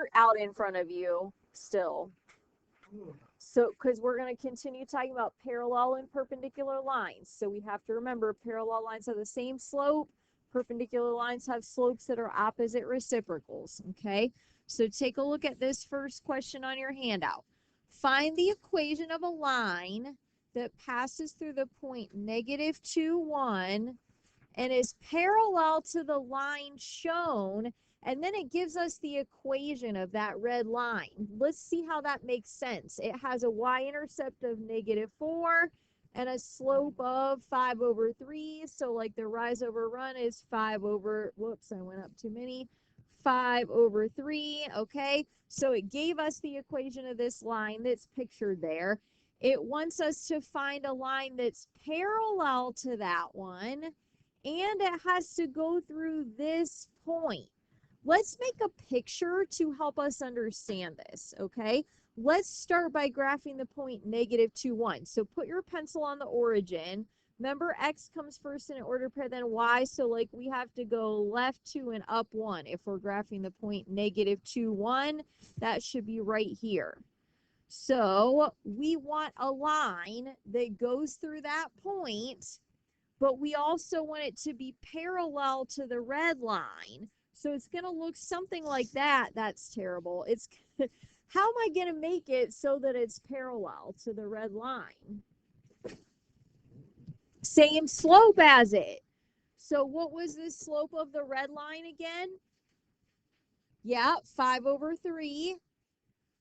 chart out in front of you still. So, because we're going to continue talking about parallel and perpendicular lines. So we have to remember parallel lines have the same slope. Perpendicular lines have slopes that are opposite reciprocals, okay? So take a look at this first question on your handout. Find the equation of a line that passes through the point -2, 1 and is parallel to the line shown, and then it gives us the equation of that red line. Let's see how that makes sense. It has a y-intercept of -4 and a slope of 5/3. So like the rise over run is 5 over, whoops, I went up too many, 5/3, okay? So it gave us the equation of this line that's pictured there. It wants us to find a line that's parallel to that one, and it has to go through this point. Let's make a picture to help us understand this, okay? Let's start by graphing the point -2, 1. So put your pencil on the origin. Remember, x comes first in an order pair, then y, so like we have to go left 2 and up 1. If we're graphing the point -2, 1, that should be right here. So we want a line that goes through that point, but we also want it to be parallel to the red line. So it's going to look something like that. That's terrible. It's how am I going to make it so that it's parallel to the red line? Same slope as it. So what was the slope of the red line again? Yeah, 5/3.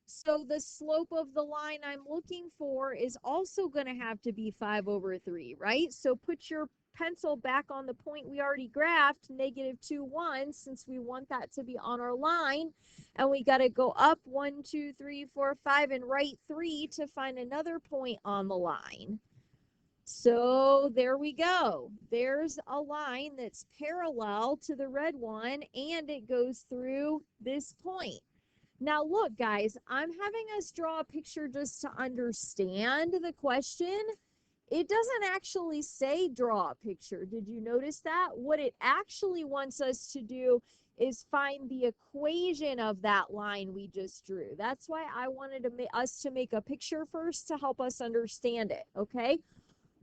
So the slope of the line I'm looking for is also going to have to be 5/3, right? So put your pencil back on the point we already graphed, -2, 1, since we want that to be on our line. And we got to go up 1, 2, 3, 4, 5, and right 3 to find another point on the line. So there we go. There's a line that's parallel to the red one, and it goes through this point. Now look, guys, I'm having us draw a picture just to understand the question. It doesn't actually say draw a picture. Did you notice that? What it actually wants us to do is find the equation of that line we just drew. That's why I wanted us to make a picture first to help us understand it, okay?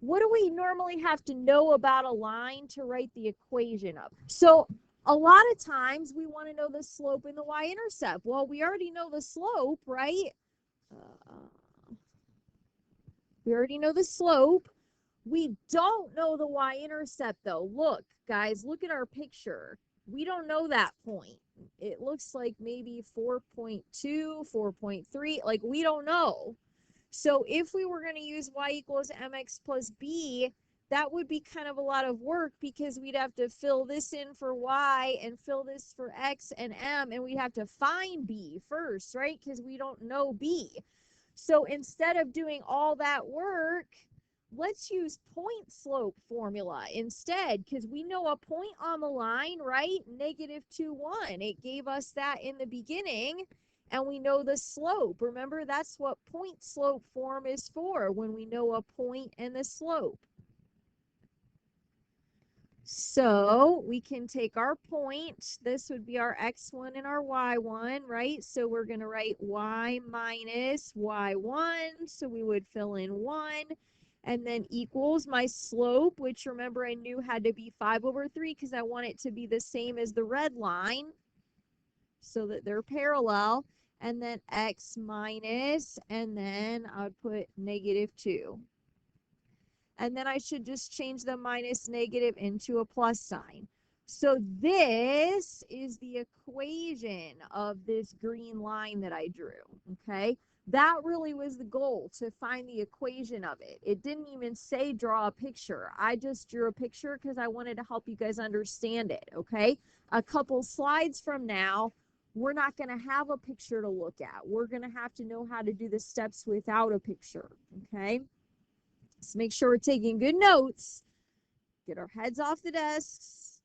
What do we normally have to know about a line to write the equation of? So a lot of times we want to know the slope and the y-intercept. Well, we already know the slope, right? We already know the slope. We don't know the y-intercept though. Look, guys, look at our picture. We don't know that point. It looks like maybe 4.2, 4.3, like we don't know. So if we were going to use y equals mx plus b, that would be kind of a lot of work because we'd have to fill this in for y and fill this for x and m, and we'd have to find b first, right? Because we don't know b. So instead of doing all that work, let's use point slope formula instead, because we know a point on the line, right? -2, 1. It gave us that in the beginning. And we know the slope. Remember, that's what point slope form is for, when we know a point and the slope. So we can take our point. This would be our x1 and our y1, right? So we're going to write y minus y1. So we would fill in 1. And then equals my slope, which remember I knew had to be 5/3 because I want it to be the same as the red line so that they're parallel. And then x minus, and then I would put -2. And then I should just change the minus negative into a plus sign. So this is the equation of this green line that I drew, okay? That really was the goal, to find the equation of it. It didn't even say draw a picture. I just drew a picture because I wanted to help you guys understand it, okay? A couple slides from now, we're not going to have a picture to look at. We're going to have to know how to do the steps without a picture, okay? So make sure we're taking good notes. Get our heads off the desks.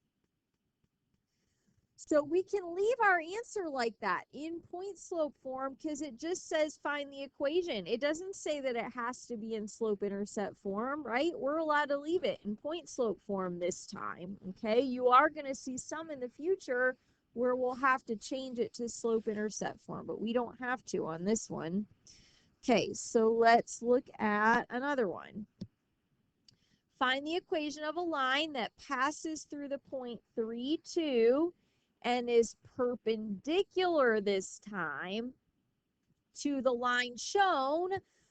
So we can leave our answer like that in point slope form because it just says find the equation. It doesn't say that it has to be in slope intercept form, right? We're allowed to leave it in point slope form this time, okay? You are going to see some in the future where we'll have to change it to slope-intercept form, but we don't have to on this one. Okay, so let's look at another one. Find the equation of a line that passes through the point 3, 2 and is perpendicular this time to the line shown.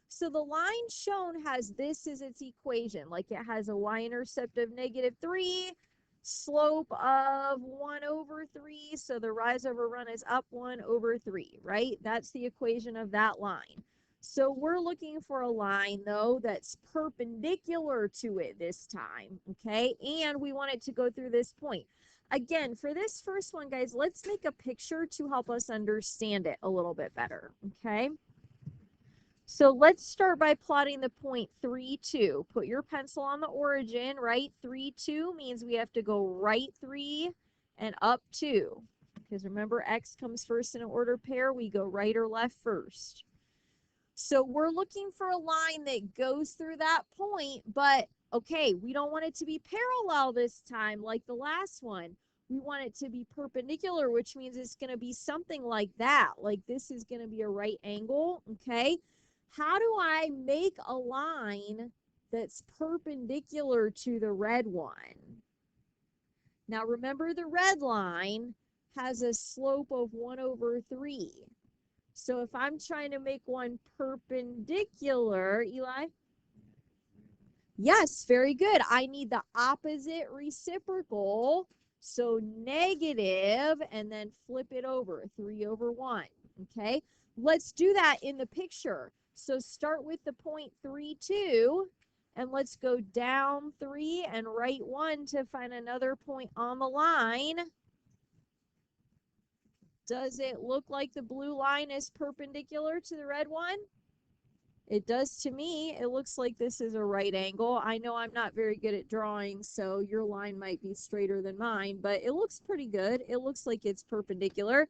So the line shown has this as its equation, like it has a y-intercept of -3, slope of 1/3, so the rise over run is up 1/3, right? That's the equation of that line. So we're looking for a line, though, that's perpendicular to it this time, okay? And we want it to go through this point. Again, for this first one, guys, let's make a picture to help us understand it a little bit better, okay? So let's start by plotting the point 3, 2. Put your pencil on the origin, right? 3, 2 means we have to go right 3 and up 2. Because remember, x comes first in an ordered pair. We go right or left first. So we're looking for a line that goes through that point, but okay, we don't want it to be parallel this time like the last one. We want it to be perpendicular, which means it's going to be something like that. Like this is going to be a right angle, okay? How do I make a line that's perpendicular to the red one? Now remember, the red line has a slope of 1/3. So if I'm trying to make one perpendicular, Eli? Yes, very good. I need the opposite reciprocal. So negative, and then flip it over, 3/1. Okay, let's do that in the picture. So start with the point 3, 2, and let's go down 3 and right 1 to find another point on the line. Does it look like the blue line is perpendicular to the red one? It does to me. It looks like this is a right angle. I know I'm not very good at drawing, so your line might be straighter than mine, but it looks pretty good. It looks like it's perpendicular.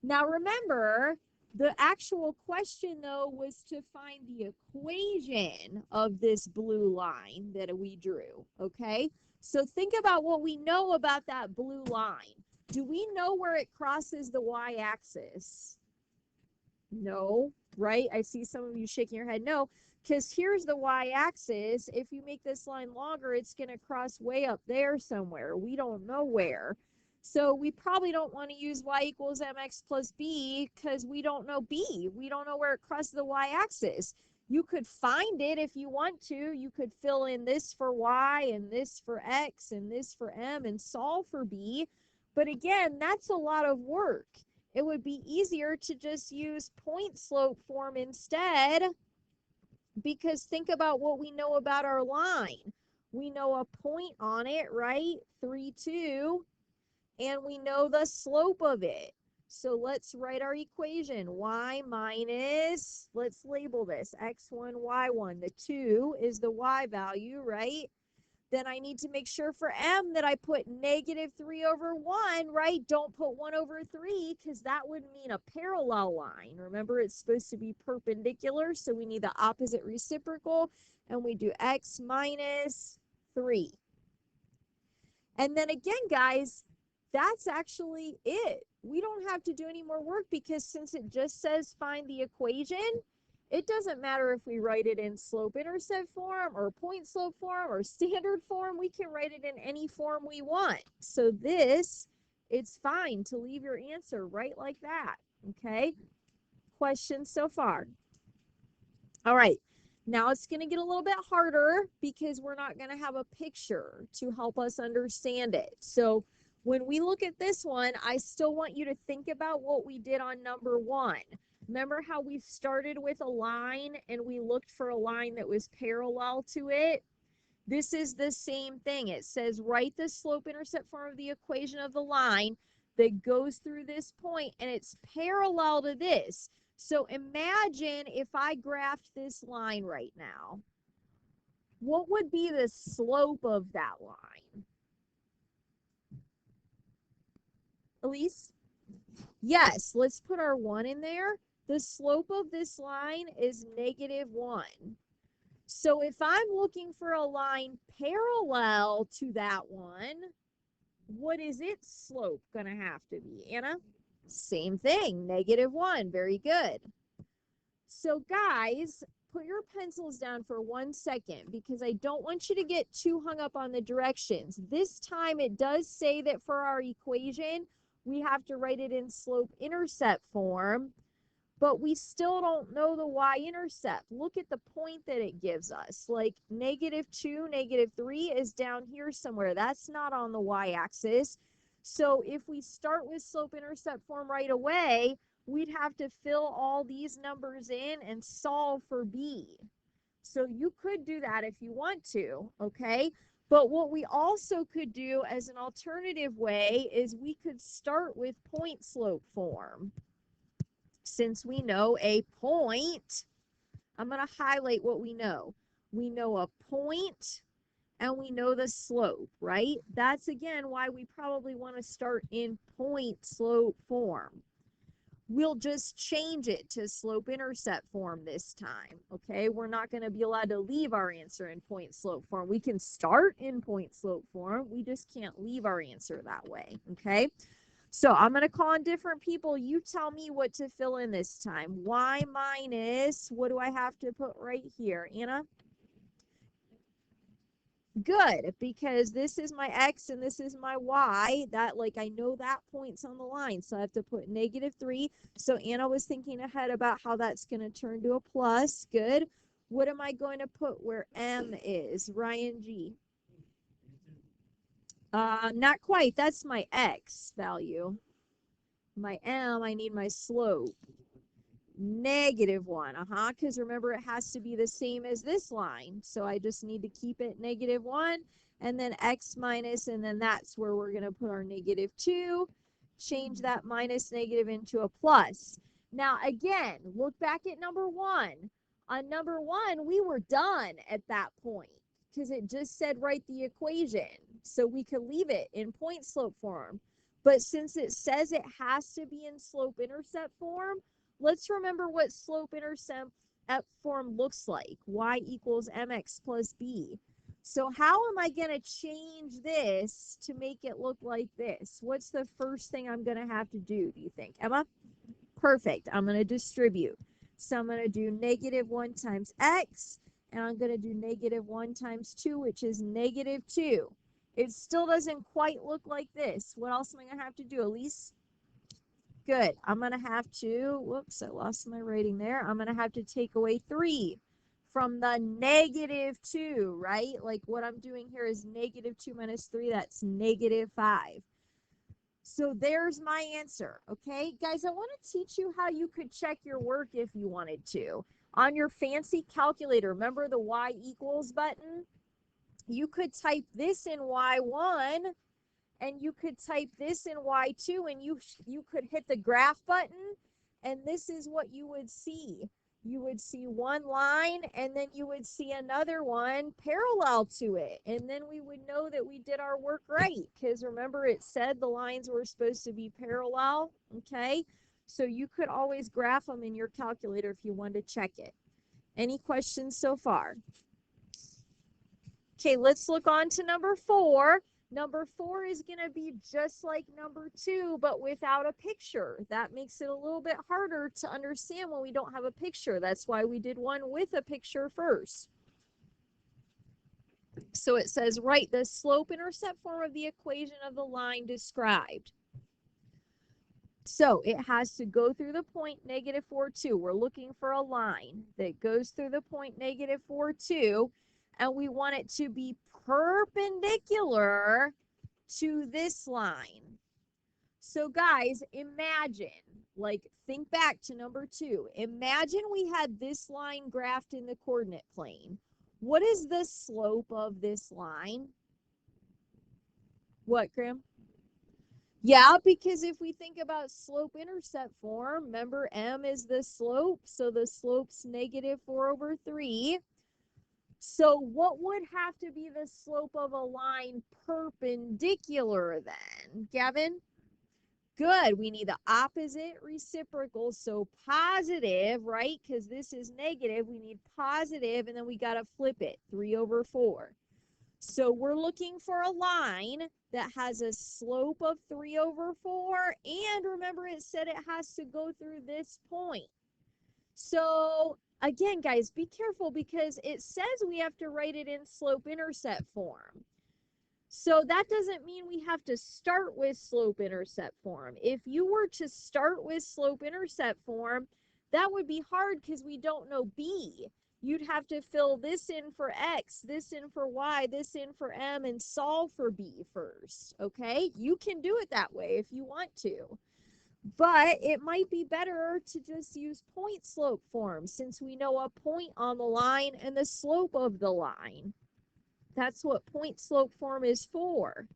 Now remember, the actual question, though, was to find the equation of this blue line that we drew, okay? So think about what we know about that blue line. Do we know where it crosses the y-axis? No, right? I see some of you shaking your head. No, because here's the y-axis. If you make this line longer, it's going to cross way up there somewhere. We don't know where. So we probably don't want to use y equals mx plus b because we don't know b. We don't know where it crosses the y-axis. You could find it if you want to. You could fill in this for y and this for x and this for m and solve for b. But again, that's a lot of work. It would be easier to just use point slope form instead, because think about what we know about our line. We know a point on it, right? 3, 2, and we know the slope of it. So let's write our equation. Y minus, let's label this, x1, y1. The 2 is the y value, right? Then I need to make sure for m that I put -3/1, right? Don't put 1/3 because that would mean a parallel line. Remember, it's supposed to be perpendicular, so we need the opposite reciprocal, and we do x minus 3. And then again, guys, that's actually it. We don't have to do any more work because since it just says find the equation, it doesn't matter if we write it in slope-intercept form or point slope form or standard form. We can write it in any form we want. So this, it's fine to leave your answer right like that, okay? Questions so far? All right, now it's going to get a little bit harder because we're not going to have a picture to help us understand it. So when we look at this one, I still want you to think about what we did on number 1. Remember how we started with a line and we looked for a line that was parallel to it? This is the same thing. It says write the slope-intercept form of the equation of the line that goes through this point, and it's parallel to this. So imagine if I graphed this line right now. What would be the slope of that line? Elise? Yes, let's put our 1 in there. The slope of this line is -1. So if I'm looking for a line parallel to that one, what is its slope going to have to be, Anna? Same thing, -1. Very good. So guys, put your pencils down for 1 second because I don't want you to get too hung up on the directions. This time it does say that for our equation, we have to write it in slope-intercept form, but we still don't know the y-intercept. Look at the point that it gives us. Like -2, -3 is down here somewhere. That's not on the y-axis. So if we start with slope-intercept form right away, we'd have to fill all these numbers in and solve for b. So you could do that if you want to, okay? But what we also could do as an alternative way is we could start with point slope form. Since we know a point, I'm going to highlight what we know. We know a point and we know the slope, right? That's again why we probably want to start in point slope form. We'll just change it to slope-intercept form this time, okay? We're not going to be allowed to leave our answer in point slope form. We can start in point slope form. We just can't leave our answer that way, okay? So I'm going to call on different people. You tell me what to fill in this time. Y minus, what do I have to put right here? Anna? Good, because this is my x and this is my y. That, like, I know that point's on the line, so I have to put -3. So Anna was thinking ahead about how that's going to turn to a plus. Good. What am I going to put where m is? Ryan G. Not quite. That's my x value. My m, I need my slope. -1, because remember it has to be the same as this line. So I just need to keep it -1 and then x minus, and then that's where we're going to put our -2. Change that minus negative into a plus. Now again, look back at number 1. On number 1, we were done at that point because it just said write the equation. So we could leave it in point slope form. But since it says it has to be in slope-intercept form, let's remember what slope-intercept form looks like. Y equals mx plus b. So how am I going to change this to make it look like this? What's the first thing I'm going to have to do you think? Emma? Perfect. I'm going to distribute. So I'm going to do -1 times x, and I'm going to do -1 times 2, which is -2. It still doesn't quite look like this. What else am I going to have to do, Elise? Good. I'm going to have to, whoops, I lost my writing there. I'm going to have to take away 3 from the -2, right? Like what I'm doing here is -2 minus 3. That's -5. So there's my answer, okay? Guys, I want to teach you how you could check your work if you wanted to. On your fancy calculator, remember the y equals button? You could type this in y1 and you could type this in y2 and you could hit the graph button and this is what you would see. You would see one line and then you would see another one parallel to it. And then we would know that we did our work right because remember it said the lines were supposed to be parallel, okay? So you could always graph them in your calculator if you wanted to check it. Any questions so far? Okay, let's look on to number 4. Number 4 is going to be just like number 2, but without a picture. That makes it a little bit harder to understand when we don't have a picture. That's why we did one with a picture first. So it says, write the slope-intercept form of the equation of the line described. So it has to go through the point -4, 2. We're looking for a line that goes through the point -4, 2. And we want it to be perpendicular to this line. So guys, imagine, like think back to number 2. Imagine we had this line graphed in the coordinate plane. What is the slope of this line? What, Graham? Yeah, because if we think about slope-intercept form, remember m is the slope, so the slope's -4/3. So what would have to be the slope of a line perpendicular then? Gavin? Good. We need the opposite reciprocal. So positive, right? Because this is negative. We need positive, and then we got to flip it. 3/4. So we're looking for a line that has a slope of 3/4. And remember, it said it has to go through this point. So again, guys, be careful because it says we have to write it in slope-intercept form. So that doesn't mean we have to start with slope-intercept form. If you were to start with slope-intercept form, that would be hard because we don't know B. You'd have to fill this in for X, this in for Y, this in for M, and solve for B first, okay? You can do it that way if you want to. But it might be better to just use point slope form since we know a point on the line and the slope of the line. That's what point slope form is for.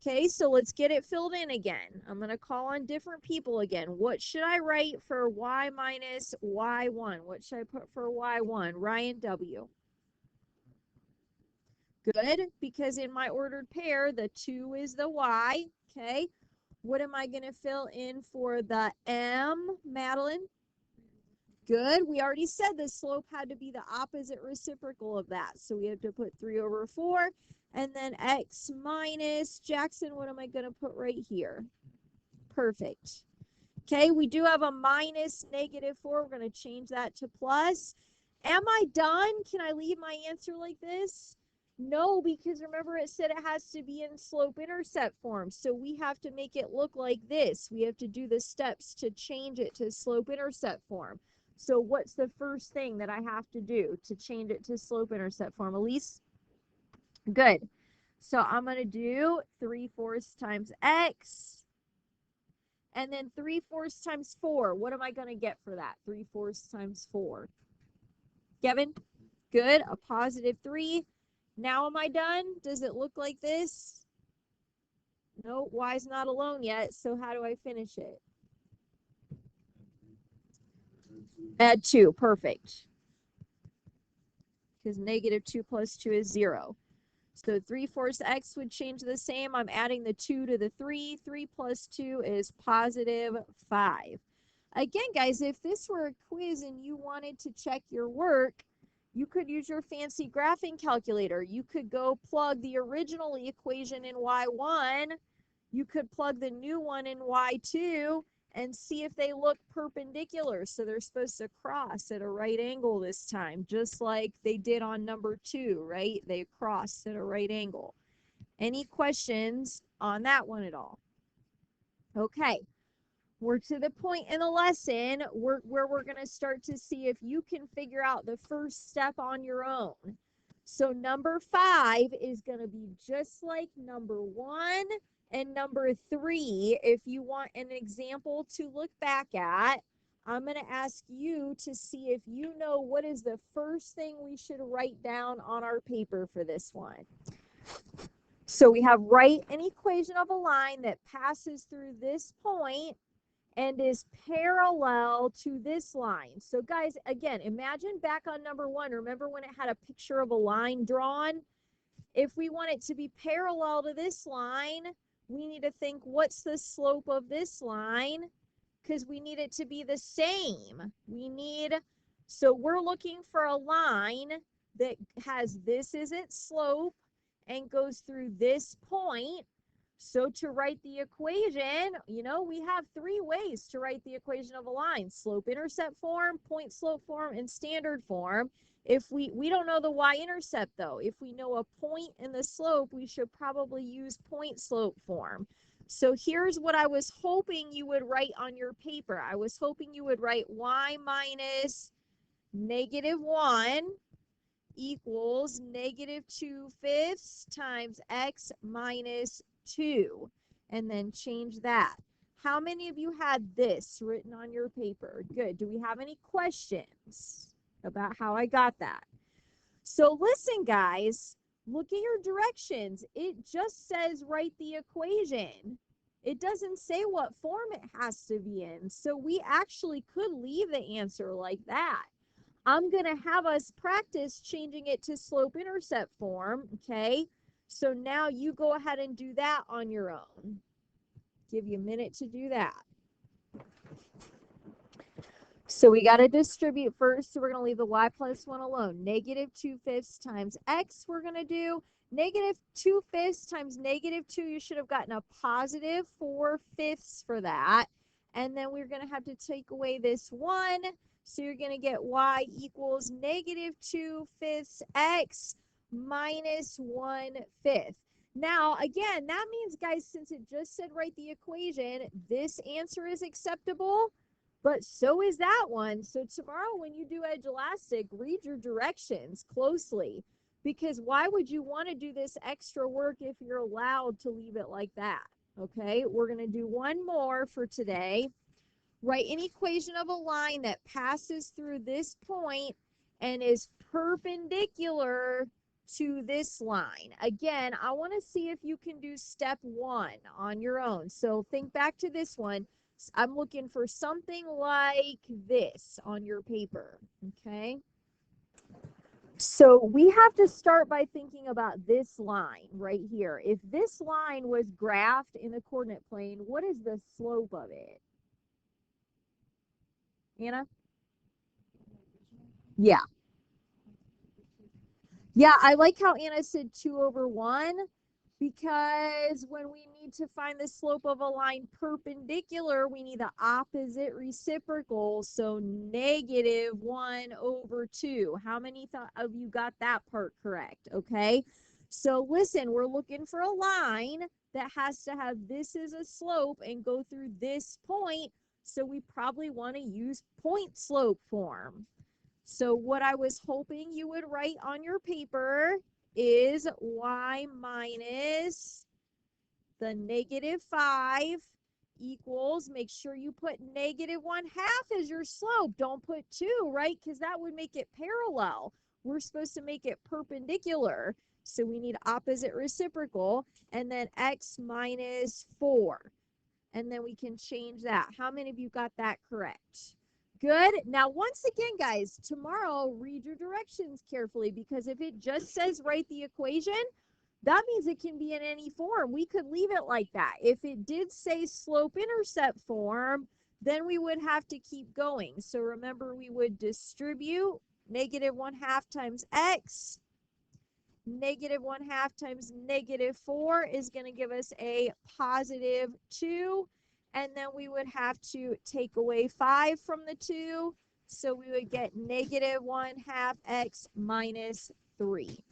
Okay, so let's get it filled in again. I'm going to call on different people again. What should I write for y minus y1? What should I put for y1? Ryan W. Good, because in my ordered pair, the 2 is the y. Okay, what am I going to fill in for the m, Madeline? Good. We already said the slope had to be the opposite reciprocal of that. So we have to put 3/4. And then x minus, Jackson, what am I going to put right here? Perfect. Okay, we do have a minus -4. We're going to change that to plus. Am I done? Can I leave my answer like this? No, because remember it said it has to be in slope-intercept form. So we have to make it look like this. We have to do the steps to change it to slope-intercept form. So what's the first thing that I have to do to change it to slope-intercept form? Elise? Good. So I'm going to do 3/4 times x. And then 3/4 times 4. What am I going to get for that? 3/4 times 4. Kevin? Good. A +3. Now am I done? Does it look like this? No, y's not alone yet. So how do I finish it? Add 2. Perfect. Because -2 plus 2 is 0. So 3/4 x would change the same. I'm adding the 2 to the 3. 3 plus 2 is +5. Again, guys, if this were a quiz and you wanted to check your work, you could use your fancy graphing calculator. You could go plug the original equation in y1. You could plug the new one in y2 and see if they look perpendicular. So they're supposed to cross at a right angle this time, just like they did on number 2, right? They crossed at a right angle. Any questions on that one at all? Okay. We're to the point in the lesson where we're going to start to see if you can figure out the first step on your own. So number 5 is going to be just like number 1 and number 3. If you want an example to look back at, I'm going to ask you to see if you know what is the first thing we should write down on our paper for this one. So we have write an equation of a line that passes through this point and is parallel to this line. So guys, again, imagine back on number 1, remember when it had a picture of a line drawn? If we want it to be parallel to this line, we need to think, what's the slope of this line? Because we need it to be the same. So we're looking for a line that has this as its slope and goes through this point. So to write the equation, we have 3 ways to write the equation of a line: slope-intercept form, point slope form, and standard form. If we don't know the y-intercept though. If we know a point and the slope, we should probably use point slope form. So here's what I was hoping you would write on your paper. I was hoping you would write y minus -1 equals -2/5 times x minus 2, and then change that. How many of you had this written on your paper? Good. Do we have any questions about how I got that? So listen, guys, look at your directions. It just says write the equation. It doesn't say what form it has to be in. So we actually could leave the answer like that. I'm going to have us practice changing it to slope-intercept form, okay? So now you go ahead and do that on your own. Give you a minute to do that. So we got to distribute first. So we're going to leave the y plus 1 alone. Negative 2/5 times x we're going to do. Negative 2/5 times negative 2, you should have gotten a positive 4/5 for that. And then we're going to have to take away this 1. So you're going to get y equals negative 2/5 x minus 1/5. Now, again, that means, guys, since it just said write the equation, this answer is acceptable, but so is that one. So tomorrow when you do Edge Elastic, read your directions closely, because why would you want to do this extra work if you're allowed to leave it like that? Okay, we're going to do one more for today. Write an equation of a line that passes through this point and is perpendicular to this line. Again, I want to see if you can do step 1 on your own. So think back to this one. I'm looking for something like this on your paper, okay? So we have to start by thinking about this line right here. If this line was graphed in the coordinate plane, what is the slope of it? Anna? Yeah. Yeah, I like how Anna said 2/1, because when we need to find the slope of a line perpendicular, we need the opposite reciprocal, so negative 1/2. How many of you got that part correct? Okay, so listen, we're looking for a line that has to have this as a slope and go through this point, so we probably want to use point slope form. So what I was hoping you would write on your paper is y minus the negative 5 equals, make sure you put negative 1/2 as your slope. Don't put 2, right? Because that would make it parallel. We're supposed to make it perpendicular. So we need opposite reciprocal, and then x minus 4. And then we can change that. How many of you got that correct? Good. Now, once again, guys, tomorrow, read your directions carefully, because if it just says write the equation, that means it can be in any form. We could leave it like that. If it did say slope-intercept form, then we would have to keep going. So remember, we would distribute negative 1/2 times x. Negative 1/2 times negative 4 is going to give us a positive 2. And then we would have to take away 5 from the 2. So we would get negative 1/2 x minus 3.